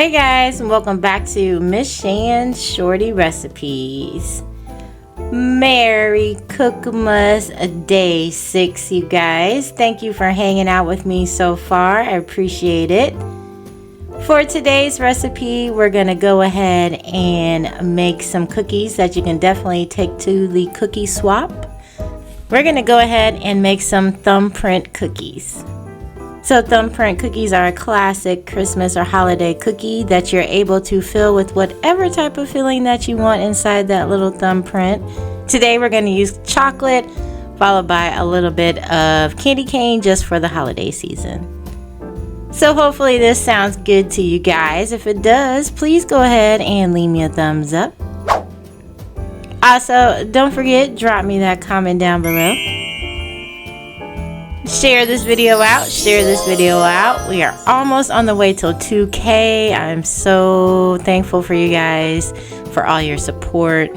Hey guys, and welcome back to Miss Shan's Shorty Recipes. Merry Cookmas Day 6, you guys. Thank you for hanging out with me so far. I appreciate it. For today's recipe, we're going to go ahead and make some cookies that you can definitely take to the cookie swap. We're going to go ahead and make some Thumbprint cookies. So Thumbprint cookies are a classic Christmas or holiday cookie that you're able to fill with whatever type of filling that you want inside that little thumbprint. Today we're going to use chocolate followed by a little bit of candy cane just for the holiday season. So hopefully this sounds good to you guys. If it does, please go ahead and leave me a thumbs up. Also, don't forget, drop me that comment down below. Share this video out. We are almost on the way till 2K. I'm so thankful for you guys, for all your support.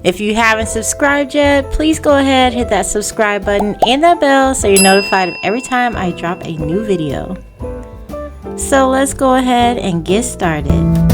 If you haven't subscribed yet, please go ahead, hit that subscribe button and that bell so you're notified of every time I drop a new video. So let's go ahead and get started.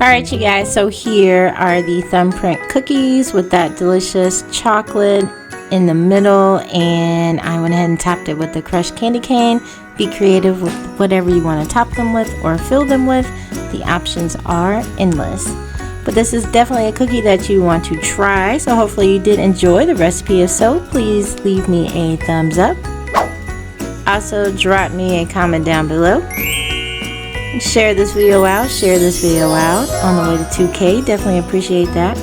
Alright you guys, so here are the Thumbprint cookies with that delicious chocolate in the middle, and I went ahead and topped it with the crushed candy cane. Be creative with whatever you want to top them with or fill them with. The options are endless. But this is definitely a cookie that you want to try, so hopefully you did enjoy the recipe. If so, please leave me a thumbs up. Also, drop me a comment down below. Share this video out on the way to 2K. Definitely appreciate that.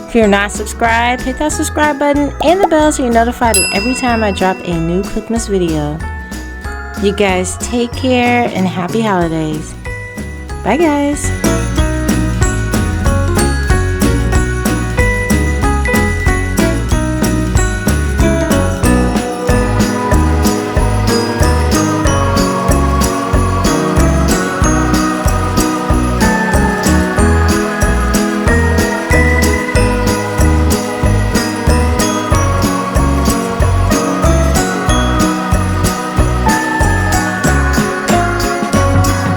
If you're not subscribed, hit that subscribe button and the bell so you're notified of every time I drop a new Cookmas video. You guys take care and happy holidays. Bye guys.